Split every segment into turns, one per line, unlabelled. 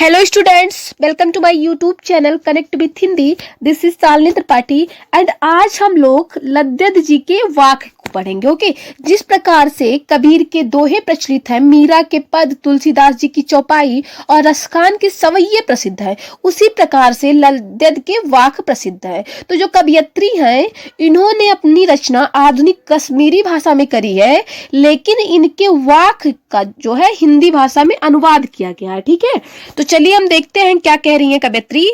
Hello students, welcome to my YouTube channel Connect with Hindi. This is Shalini Tripathi and आज हम लोग लद्दद जी के वाक्य को पढ़ेंगे। ओके, जिस प्रकार से कबीर के दोहे प्रचलित हैं, मीरा के पद, तुलसीदास जी की चौपाई और रसखान के सवैये प्रसिद्ध है, उसी प्रकार से लद्दद के वाक्य प्रसिद्ध है। तो जो कवियत्री हैं, इन्होंने अपनी रचना आधुनिक कश्मीरी भाषा में करी है, लेकिन इनके वाक्य का जो है हिंदी भाषा में अनुवाद किया गया है। ठीक है, तो चलिए हम देखते हैं क्या कह रही हैं कवियत्री।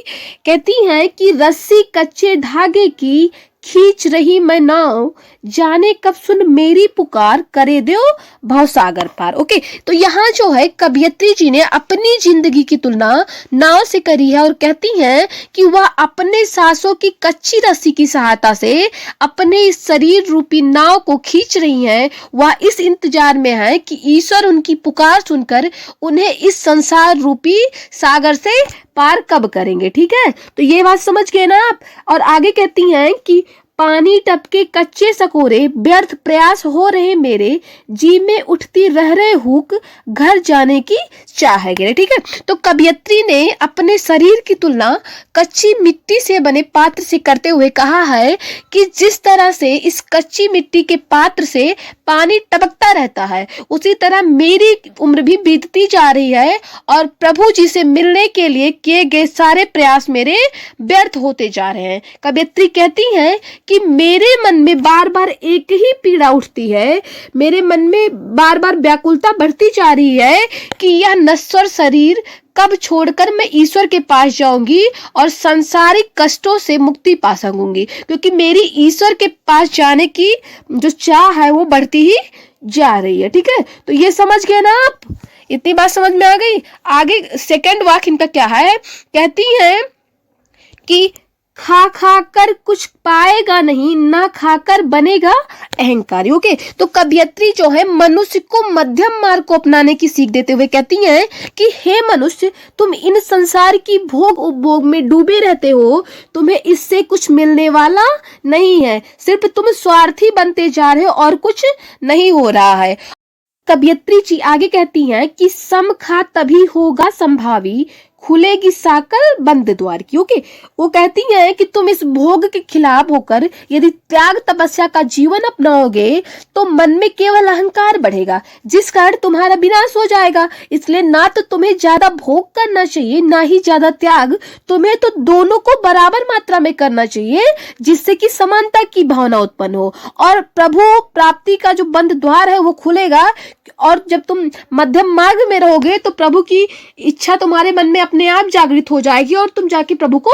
कहती हैं कि रस्सी कच्चे धागे की खींच रही मैं नाव, जाने कब सुन मेरी पुकार, करे दो भवसागर पार। ओके, तो यहाँ जो है कवियत्री जी ने अपनी जिंदगी की तुलना नाव से करी है और कहती हैं कि वह अपने सांसों की कच्ची रस्सी की सहायता से अपने शरीर रूपी नाव को खींच रही हैं। वह इस इंतजार में है कि ईश्वर उनकी पुकार सुनकर उन्हें इस संसार रूपी सागर से पार कब करेंगे। ठीक है, तो ये बात समझ गए ना आप। और आगे कहती हैं कि पानी टपके कच्चे सकोरे, व्यर्थ प्रयास हो रहे मेरे, जी में उठती रह रहे हुक, घर जाने की चाह है। ठीक है, तो कवियत्री ने अपने शरीर की तुलना कच्ची मिट्टी से बने पात्र से करते हुए कहा है कि जिस तरह से इस कच्ची मिट्टी के पात्र से पानी टपकता रहता है, उसी तरह मेरी उम्र भी बीतती जा रही है और प्रभु जी से मिलने के लिए किए गए सारे प्रयास मेरे व्यर्थ होते जा रहे हैं। कवियत्री कहती हैं कि मेरे मन में बार बार एक ही पीड़ा उठती है, मेरे मन में बार बार व्याकुलता बढ़ती जा रही है कि यह नश्वर शरीर कब छोड़कर मैं ईश्वर के पास जाऊंगी और सांसारिक कष्टों से मुक्ति पा सकूंगी, क्योंकि मेरी ईश्वर के पास जाने की जो चाह है वो बढ़ती ही जा रही है। ठीक है, तो ये समझ गए ना आप, इतनी बात समझ में आ गई। आगे सेकंड वाक्य इनका क्या है, कहती हैं कि खा खा कर कुछ पाएगा नहीं, ना खाकर बनेगा अहंकारी। ओके, तो कवियत्री जो है मनुष्य को मध्यम मार्ग को अपनाने की सीख देते हुए कहती हैं कि हे मनुष्य, तुम इन संसार की भोग उपभोग में डूबे रहते हो, तुम्हें इससे कुछ मिलने वाला नहीं है, सिर्फ तुम स्वार्थी बनते जा रहे हो और कुछ नहीं हो रहा है। कवियत्री जी आगे कहती हैं कि समखा तभी होगा संभावी, खुलेगी साकल बंद द्वार की। ओके, वो कहती हैं कि तुम इस भोग के खिलाफ होकर यदि त्याग तपस्या का जीवन अपनाओगे तो मन में केवल अहंकार बढ़ेगा, जिस कारण तुम्हारा विनाश हो जाएगा। इसलिए ना तो तुम्हें ज्यादा भोग करना चाहिए, ना ही ज्यादा त्याग, तुम्हें तो दोनों को बराबर मात्रा में करना चाहिए, जिससे कि समानता की भावना उत्पन्न हो और प्रभु प्राप्ति का जो बंद द्वार है वो खुलेगा। और जब तुम मध्यम मार्ग में रहोगे तो प्रभु की इच्छा तुम्हारे मन में अपने आप जागृत हो जाएगी और तुम जाके प्रभु को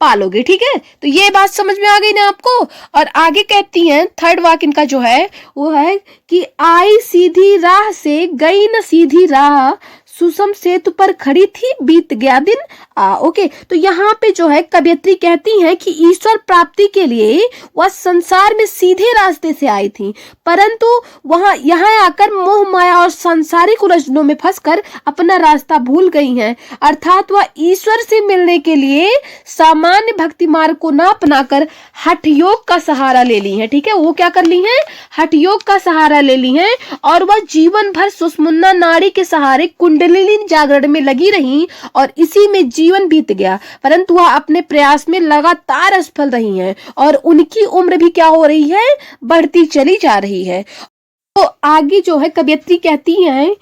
पालोगे। ठीक है, तो ये बात समझ में आ गई ना आपको। और आगे कहती हैं, थर्ड वाक्य इनका जो है वो है कि आई सीधी राह से गई न सीधी राह, सुषम सेतु पर खड़ी थी बीत गया दिन ओके, तो यहाँ पे जो है कवियत्री कहती हैं कि ईश्वर प्राप्ति के लिए वह संसार में सीधे रास्ते से आई थी, परंतु वहां यहाँ आकर मोह माया और सांसारिक उलझनों में फंसकर अपना रास्ता भूल गई हैं। अर्थात वह ईश्वर से मिलने के लिए सामान्य भक्ति मार्ग को ना अपनाकर हठ योग का सहारा ले ली है। ठीक है, वो क्या कर ली है, हठ योग का सहारा ले ली है और वह जीवन भर सुषुम्ना नाड़ी के सहारे कुंडलिनी जागरण में लगी रही और इसी में जीवन बीत गया, परंतु वह अपने प्रयास में लगातार असफल रही हैं और उनकी उम्र भी क्या हो रही है, बढ़ती चली जा रही है। तो आगे जो है कवियत्री कहती हैं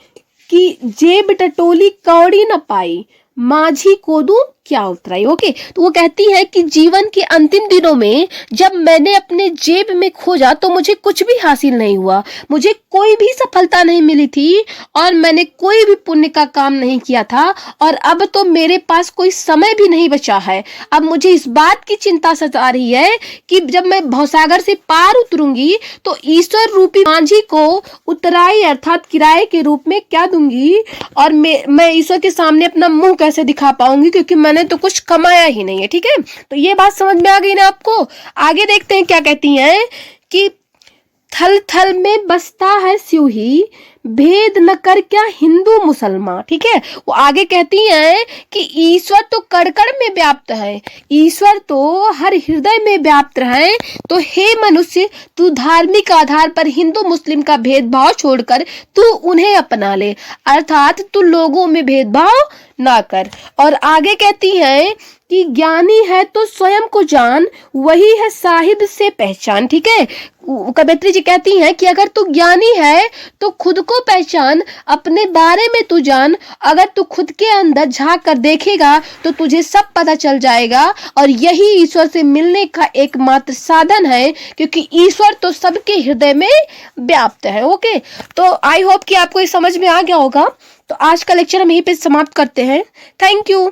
कि जेब टटोली कौड़ी न पाई, माझी को दूं क्या उतराई। ओके, तो वो कहती है कि जीवन के अंतिम दिनों में जब मैंने अपने जेब में खोजा तो मुझे कुछ भी हासिल नहीं हुआ, मुझे कोई भी सफलता नहीं मिली थी और मैंने कोई भी पुण्य का काम नहीं किया था और अब तो मेरे पास कोई समय भी नहीं बचा है। अब मुझे इस बात की चिंता सता रही है कि जब मैं भवसागर से पार उतरूंगी तो ईश्वर रूपी माझी को उतराई अर्थात किराए के रूप में क्या दूंगी और मैं ईश्वर के सामने अपना मुंह कैसे दिखा पाऊंगी, क्योंकि मैंने तो कुछ कमाया ही नहीं है। ठीक है, तो ये बात समझ में आ गई ना आपको। आगे देखते हैं क्या कहती हैं कि थल थल में बसता है सिवही, भेद न कर क्या हिंदू मुसलमान। ठीक है, वो आगे कहती हैं कि ईश्वर तो कण कण में व्याप्त है, ईश्वर तो हर हृदय में व्याप्त है। तो हे मनुष्य, तू धार्मिक आधार पर हिंदू मुस्लिम का भेदभाव छोड़कर तू उन्हें अपना ले, अर्थात तू लोगों में भेदभाव ना कर। और आगे कहती है कि ज्ञानी है तो स्वयं को जान, वही है साहिब से पहचान। ठीक है, कवयित्री जी कहती हैं कि अगर तू ज्ञानी है तो खुद को पहचान, अपने बारे में तू जान। अगर तू खुद के अंदर झांक कर देखेगा तो तुझे सब पता चल जाएगा, और यही ईश्वर से मिलने का एकमात्र साधन है, क्योंकि ईश्वर तो सबके हृदय में व्याप्त है। ओके, तो आई होप कि आपको ये समझ में आ गया होगा। तो आज का लेक्चर हम यहीं पे समाप्त करते हैं। Thank you.